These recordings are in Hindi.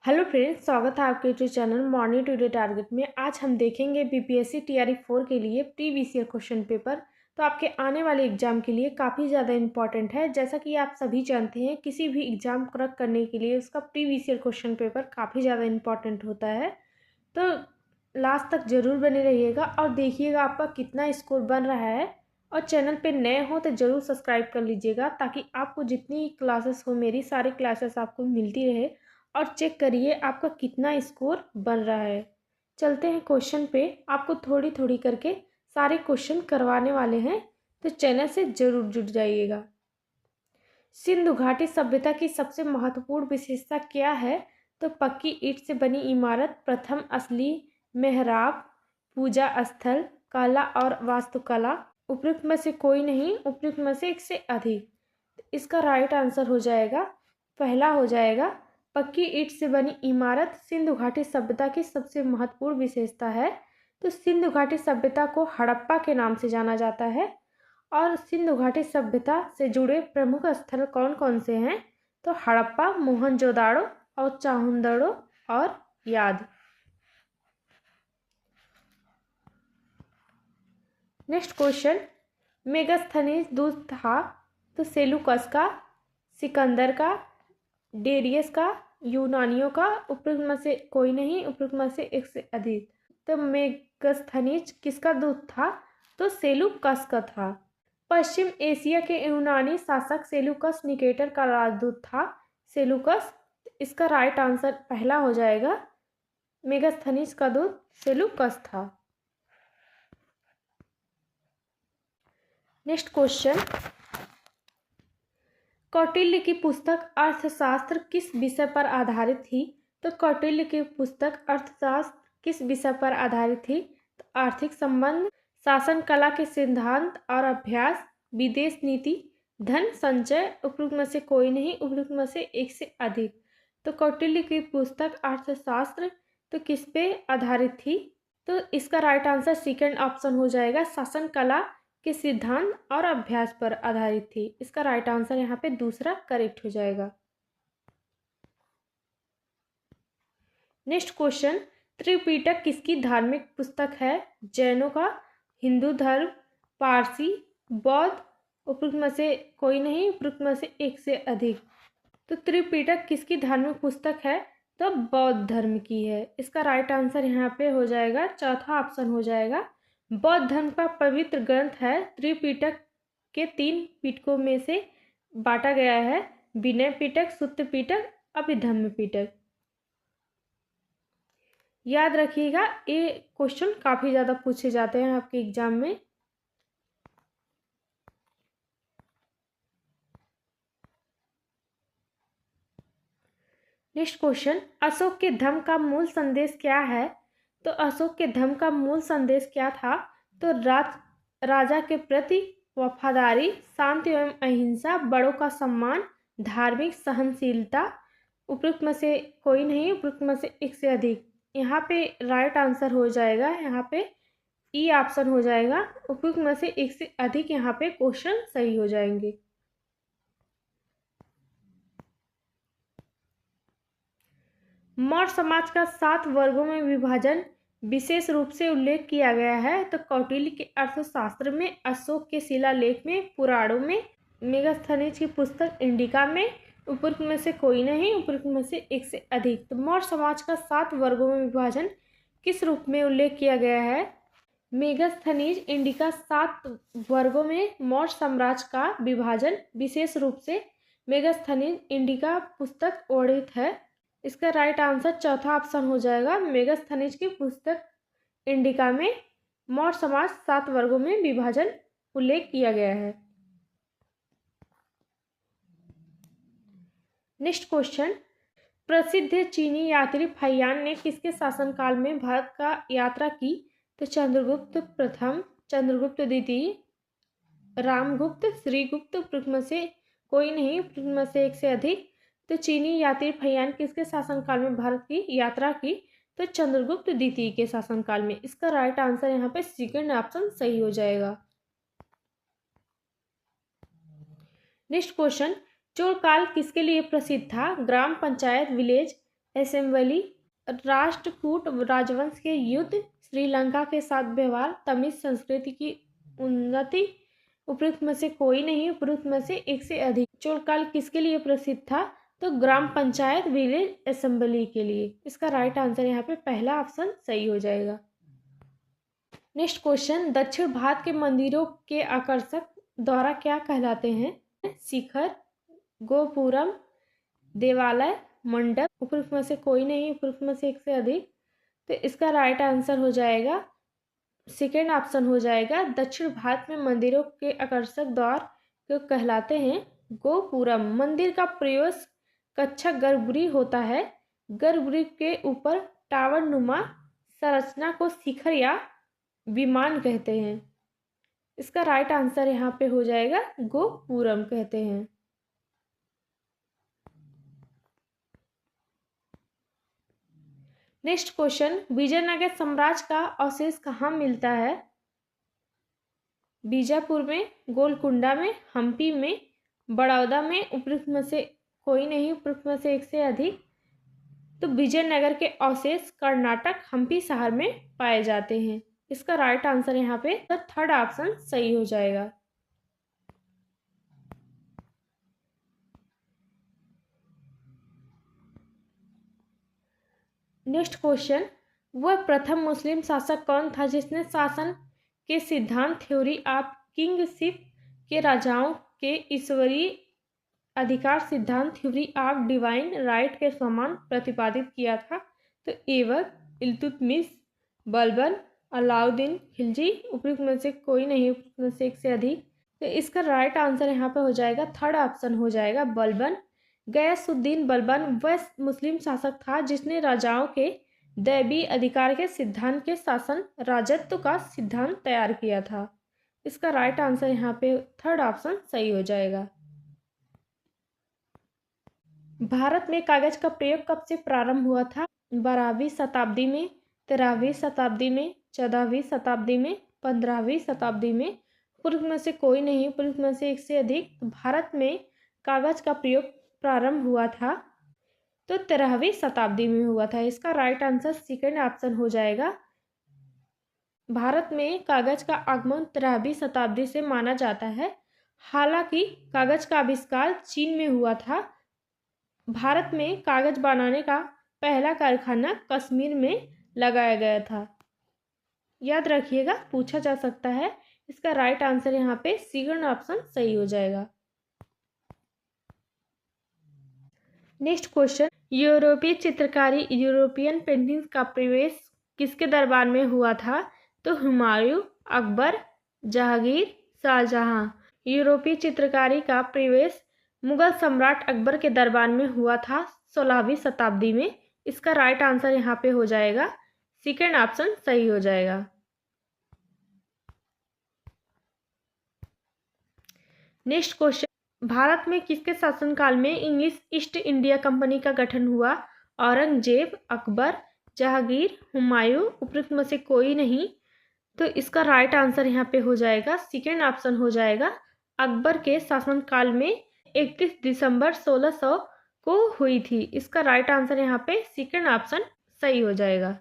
हेलो फ्रेंड्स, स्वागत है आपके YouTube channel morning today target में। आज हम देखेंगे बीपीएससी टीआरई 4 के लिए प्रीवियस ईयर क्वेश्चन पेपर। तो आपके आने वाले एग्जाम के लिए काफ़ी ज़्यादा इंपॉर्टेंट है। जैसा कि आप सभी जानते हैं, किसी भी एग्जाम क्रैक करने के लिए उसका प्रीवियस ईयर क्वेश्चन पेपर काफ़ी ज़्यादा इंपॉर्टेंट होता है। तो लास्ट तक ज़रूर बने रहिएगा और देखिएगा आपका कितना स्कोर बन रहा है। और चैनल पे नए हो तो ज़रूर सब्सक्राइब कर लीजिएगा, ताकि आपको जितनी क्लासेस हो, मेरी सारी क्लासेस आपको मिलती रहे। और चेक करिए आपका कितना स्कोर बन रहा है। चलते हैं क्वेश्चन पे। आपको थोड़ी थोड़ी करके सारे क्वेश्चन करवाने वाले हैं, तो चैनल से जरूर जुड़ जाइएगा। सिंधु घाटी सभ्यता की सबसे महत्वपूर्ण विशेषता क्या है? तो पक्की ईंट से बनी इमारत, प्रथम असली मेहराब, पूजा स्थल, कला और वास्तुकला। उपयुक्त में से कोई नहीं, उपयुक्त में से एक से अधिक। इसका राइट आंसर हो जाएगा, पहला हो जाएगा, पक्की ईंट से बनी इमारत सिंधु घाटी सभ्यता की सबसे महत्वपूर्ण विशेषता है। तो सिंधु घाटी सभ्यता को हड़प्पा के नाम से जाना जाता है। और सिंधु घाटी सभ्यता से जुड़े प्रमुख स्थल कौन कौन से हैं? तो हड़प्पा, मोहनजोदाड़ो और चाहुंदड़ो और याद। नेक्स्ट क्वेश्चन, मेगास्थनीज दूत था? तो सेलुकस का, सिकंदर का, डेरियस का, यूनानियों का। उपयुक्त में से कोई नहीं, उपयुक्त में से एक से अधिक। तो मेगास्थनीज किसका दूत था? तो सेलुकस का था। पश्चिम एशिया के यूनानी शासक सेलुकस निकेटर का राजदूत था। सेलुकस, इसका राइट आंसर पहला हो जाएगा, मेगास्थनीज का दूत सेलुकस था। नेक्स्ट क्वेश्चन, कौटिल्य की पुस्तक अर्थशास्त्र किस विषय पर आधारित थी? तो कौटिल्य की पुस्तक अर्थशास्त्र किस विषय पर आधारित थी? तो आर्थिक संबंध, शासन कला के सिद्धांत और अभ्यास, विदेश नीति, धन संचय। उपयुक्त में से कोई नहीं, उपयुक्त में से एक से अधिक। तो कौटिल्य की पुस्तक अर्थशास्त्र तो किस पे आधारित थी? तो इसका राइट आंसर सेकंड ऑप्शन हो जाएगा, शासन कला के सिद्धांत और अभ्यास पर आधारित थी। इसका राइट आंसर यहाँ पे दूसरा करेक्ट हो जाएगा। नेक्स्ट क्वेश्चन, त्रिपिटक किसकी धार्मिक पुस्तक है? जैनों का, हिंदू धर्म, पारसी, बौद्ध। उपयुक्त में से कोई नहीं, उपयुक्त में से एक से अधिक। तो त्रिपिटक किसकी धार्मिक पुस्तक है? तो बौद्ध धर्म की है। इसका राइट आंसर यहाँ पे हो जाएगा, चौथा ऑप्शन हो जाएगा। बौद्ध धर्म का पवित्र ग्रंथ है। त्रिपिटक के 3 पिटकों में से बांटा गया है, विनय पिटक, सुत्त पिटक, अभिधम्म पिटक। याद रखिएगा, ये क्वेश्चन काफ़ी ज़्यादा पूछे जाते हैं आपके एग्जाम में। नेक्स्ट क्वेश्चन, अशोक के धम्म का मूल संदेश क्या है? तो अशोक के धम्म का मूल संदेश क्या था? तो राजा के प्रति वफादारी, शांति एवं अहिंसा, बड़ों का सम्मान, धार्मिक सहनशीलता। उपयुक्त में से कोई नहीं, उपयुक्त में से एक से अधिक। यहाँ पे राइट आंसर हो जाएगा, यहाँ पे ई ऑप्शन हो जाएगा। उपयुक्त में से एक से अधिक यहाँ पे क्वेश्चन सही हो जाएंगे। मौर्य समाज का 7 वर्गों में विभाजन विशेष रूप से उल्लेख किया गया है। तो कौटिल्य के अर्थशास्त्र में, अशोक के शिलालेख में, पुराणों में, मेगास्थनीज की पुस्तक इंडिका में। उपयुक्त में से कोई नहीं, उपयुक्त में से एक से अधिक। तो मौर्य समाज का 7 वर्गों में विभाजन किस रूप में उल्लेख किया गया है? मेगास्थनीज इंडिका 7 वर्गों में मौर्य साम्राज्य का विभाजन विशेष रूप से मेगास्थनीज इंडिका पुस्तक वर्णित है। इसका राइट आंसर चौथा ऑप्शन हो जाएगा, मेगास्थनीज की पुस्तक इंडिका में मौर्य समाज 7 वर्गों में विभाजन उल्लेख किया गया है। नेक्स्ट क्वेश्चन, प्रसिद्ध चीनी यात्री फैयान ने किसके शासनकाल में भारत का यात्रा की? तो चंद्रगुप्त प्रथम, चंद्रगुप्त द्वितीय, रामगुप्त, श्रीगुप्त। उपयुक्त में से कोई नहीं, उपयुक्त में से एक से अधिक। तो चीनी यात्री फैयान किसके शासनकाल में भारत की यात्रा की? तो चंद्रगुप्त द्वितीय के शासनकाल में। इसका राइट आंसर यहाँ पे सेकंड ऑप्शन सही हो जाएगा। नेक्स्ट क्वेश्चन, चोल काल किसके लिए प्रसिद्ध था? ग्राम पंचायत, विलेज, असेंबली, राष्ट्रकूट राजवंश के युद्ध, श्रीलंका के साथ व्यवहार, तमिल संस्कृति की उन्नति, उपयुक्त में से कोई नहीं, उपयुक्त में से एक से अधिक। चोलकाल किसके लिए प्रसिद्ध था? तो ग्राम पंचायत, विलेज असेंबली के लिए। इसका राइट आंसर यहाँ पे पहला ऑप्शन सही हो जाएगा। नेक्स्ट क्वेश्चन, दक्षिण भारत के मंदिरों के आकर्षक द्वारा क्या कहलाते हैं? शिखर, गोपुरम, देवालय, मंडप, उपयुक्त में से कोई नहीं, उपयुक्त में से एक से अधिक। तो इसका राइट आंसर हो जाएगा सेकेंड ऑप्शन हो जाएगा। दक्षिण भारत में मंदिरों के आकर्षक द्वार को कहलाते हैं गोपुरम। मंदिर का प्रवेश कक्षा गर्भगृह होता है। गर्भगृह के ऊपर टावर नुमा संरचना को शिखर या विमान कहते हैं। इसका राइट आंसर यहाँ पे हो जाएगा गोपुरम कहते हैं। नेक्स्ट क्वेश्चन, विजयनगर साम्राज्य का अवशेष कहाँ मिलता है? बीजापुर में, गोलकुंडा में, हम्पी में, बड़ौदा में, उपयुक्त में से कोई नहीं, उपयुक्त में से एक से अधिक। तो विजयनगर के अवशेष कर्नाटक हम्पी शहर में पाए जाते हैं। इसका राइट आंसर यहाँ पे थर्ड ऑप्शन सही हो जाएगा। नेक्स्ट क्वेश्चन, वह प्रथम मुस्लिम शासक कौन था जिसने शासन के सिद्धांत थ्योरी ऑफ किंगशिप के राजाओं के ईश्वरीय अधिकार सिद्धांत थ्योरी ऑफ डिवाइन राइट के समान प्रतिपादित किया था? तो ऐबक, इल्तुतमिश, बलबन, अलाउद्दीन खिलजी, उपयुक्त में से कोई नहीं, उपयुक्त में से एक से अधिक। तो इसका राइट आंसर यहाँ पे हो जाएगा थर्ड ऑप्शन हो जाएगा बलबन। गयासुद्दीन बलबन वह मुस्लिम शासक था जिसने राजाओं के दैवी अधिकार के सिद्धांत के शासन राजत्व का सिद्धांत तैयार किया था। इसका राइट आंसर यहाँ पे थर्ड ऑप्शन सही हो जाएगा। भारत में कागज का प्रयोग कब से प्रारंभ हुआ था? 12वीं शताब्दी में, 13वीं शताब्दी में, 14वीं शताब्दी में, 15वीं शताब्दी में, उपयुक्त में से कोई नहीं, उपयुक्त में से एक से अधिक। भारत में कागज का प्रयोग प्रारंभ हुआ था तो 13वीं शताब्दी में हुआ था। इसका राइट आंसर सेकेंड ऑप्शन हो जाएगा। भारत में कागज का आगमन 13वीं शताब्दी से माना जाता है। हालांकि कागज का आविष्कार चीन में हुआ था। भारत में कागज बनाने का पहला कारखाना कश्मीर में लगाया गया था। याद रखिएगा, पूछा जा सकता है। इसका राइट आंसर यहाँ पे सेकंड ऑप्शन सही हो जाएगा। नेक्स्ट क्वेश्चन, यूरोपीय चित्रकारी यूरोपियन पेंटिंग्स का प्रवेश किसके दरबार में हुआ था? तो हुमायूं, अकबर, जहांगीर, शाहजहां। यूरोपीय चित्रकारी का प्रवेश मुगल सम्राट अकबर के दरबार में हुआ था 16वीं शताब्दी में। इसका राइट आंसर यहाँ पे हो जाएगा सेकेंड ऑप्शन सही हो जाएगा। नेक्स्ट क्वेश्चन, भारत में किसके शासनकाल में इंग्लिश ईस्ट इंडिया कंपनी का गठन हुआ? औरंगजेब, अकबर, जहांगीर, हुमायूं, उपयुक्त में से कोई नहीं। तो इसका राइट आंसर यहाँ पे हो जाएगा सेकेंड ऑप्शन हो जाएगा। अकबर के शासनकाल में 31 दिसंबर 1600 को हुई थी। इसका राइट आंसर यहाँ पे सेकेंड ऑप्शन सही हो जाएगा।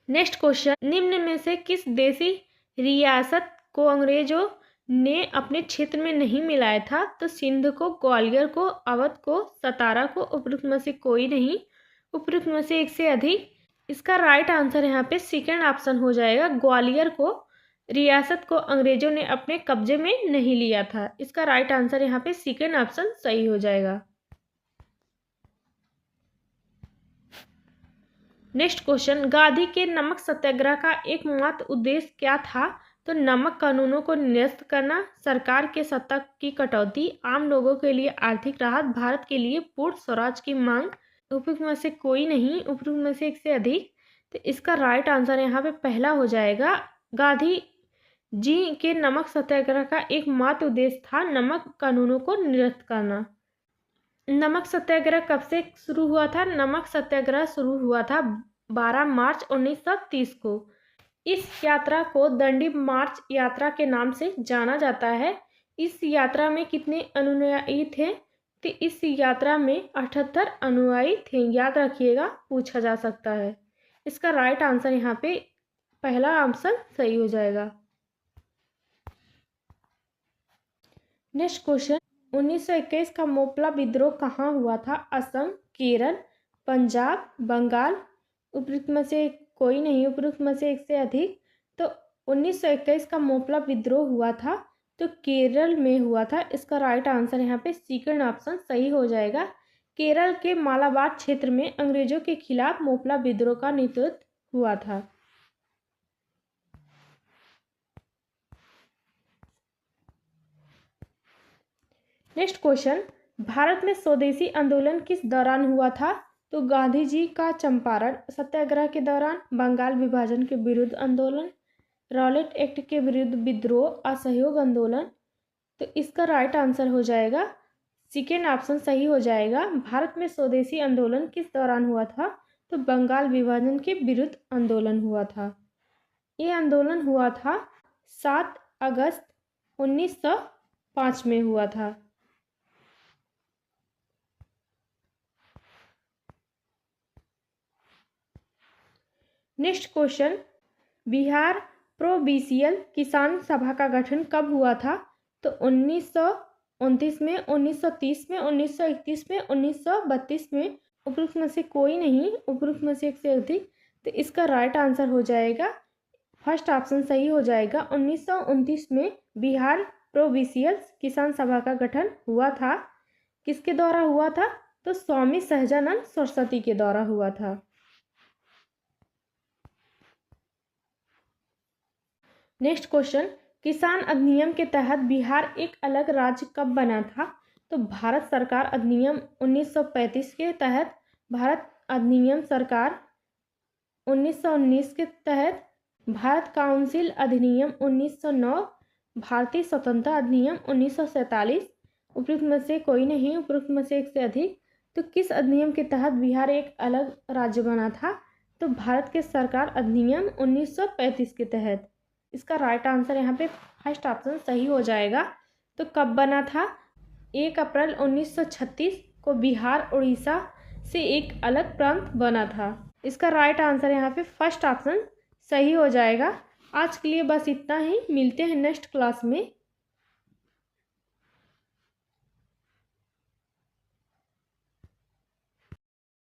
नेक्स्ट क्वेश्चन, निम्न में से किस देशी रियासत को अंग्रेजों ने अपने क्षेत्र में नहीं मिलाया था? तो सिंध को, ग्वालियर को, अवध को, सतारा को, उपयुक्त में से कोई नहीं, उपयुक्त में से एक से अधिक। इसका राइट आंसर यहाँ पे सेकेंड ऑप्शन हो जाएगा। ग्वालियर को रियासत को अंग्रेजों ने अपने कब्जे में नहीं लिया था। इसका राइट आंसर यहाँ पे सेकेंड ऑप्शन सही हो जाएगा। नेक्स्ट क्वेश्चन, गांधी के नमक सत्याग्रह का एकमात्र उद्देश्य क्या था? तो नमक कानूनों को निरस्त करना, सरकार के सत्ता की कटौती, आम लोगों के लिए आर्थिक राहत, भारत के लिए पूर्ण स्वराज की मांग। उपयुक्त में से कोई नहीं, उपयुक्त में से एक से अधिक। तो इसका राइट आंसर यहाँ पे पहला हो जाएगा। गांधी जी के नमक सत्याग्रह का एकमात्र उद्देश्य था नमक कानूनों को निरस्त करना। नमक सत्याग्रह कब से शुरू हुआ था? नमक सत्याग्रह शुरू हुआ था 12 मार्च 1930 को। इस यात्रा को दंडी मार्च यात्रा के नाम से जाना जाता है। इस यात्रा में कितने अनुयायी थे? तो इस यात्रा में 78 अनुयायी थे, याद रखिएगा, पूछा जा सकता है। इसका राइट आंसर यहाँ पे पहला ऑप्शन सही हो जाएगा। नेक्स्ट क्वेश्चन, 1921 का मोपला विद्रोह कहाँ हुआ था? असम, केरल, पंजाब, बंगाल। उपयुक्त में से कोई नहीं, उपयुक्त में से एक से अधिक। तो 1921 का मोपला विद्रोह हुआ था तो केरल में हुआ था। इसका राइट आंसर यहाँ पे सेकंड ऑप्शन सही हो जाएगा। केरल के मालाबार क्षेत्र में अंग्रेजों के खिलाफ मोपला विद्रोह का नेतृत्व हुआ था। नेक्स्ट क्वेश्चन, भारत में स्वदेशी आंदोलन किस दौरान हुआ था? तो गांधी जी का चंपारण सत्याग्रह के दौरान, बंगाल विभाजन के विरुद्ध आंदोलन, रॉलेट एक्ट के विरुद्ध विद्रोह, असहयोग आंदोलन। तो इसका राइट आंसर हो जाएगा सेकेंड ऑप्शन सही हो जाएगा। भारत में स्वदेशी आंदोलन किस दौरान हुआ था? तो बंगाल विभाजन के विरुद्ध आंदोलन हुआ था। ये आंदोलन हुआ था 7 अगस्त 1905 में हुआ था। नेक्स्ट क्वेश्चन, बिहार प्रोविंशियल किसान सभा का गठन कब हुआ था? तो 1929 में, 1930 में, 1931 में, 1932 में। उपयुक्त में से कोई नहीं, उपयुक्त में से एक से अधिक। तो इसका राइट आंसर हो जाएगा फर्स्ट ऑप्शन सही हो जाएगा। 1929 में बिहार प्रोविंशियल किसान सभा का गठन हुआ था। किसके द्वारा हुआ था? तो स्वामी सहजानंद सरस्वती के द्वारा हुआ था। नेक्स्ट क्वेश्चन, किसान अधिनियम के तहत बिहार एक अलग राज्य कब बना था? तो भारत सरकार अधिनियम 1935 के तहत, भारत अधिनियम सरकार 1919 के तहत, भारत काउंसिल अधिनियम 1909, भारतीय स्वतंत्रता अधिनियम 1947। उपयुक्त में से कोई नहीं, उपयुक्त में से एक से अधिक। तो किस अधिनियम के तहत बिहार एक अलग राज्य बना था? तो भारत के सरकार अधिनियम 1935 के तहत। इसका राइट आंसर यहाँ पे फर्स्ट ऑप्शन सही हो जाएगा। तो कब बना था? 1 अप्रैल 1936 को बिहार उड़ीसा से एक अलग प्रांत बना था। इसका राइट आंसर यहाँ पे फर्स्ट ऑप्शन सही हो जाएगा। आज के लिए बस इतना ही, मिलते हैं नेक्स्ट क्लास में।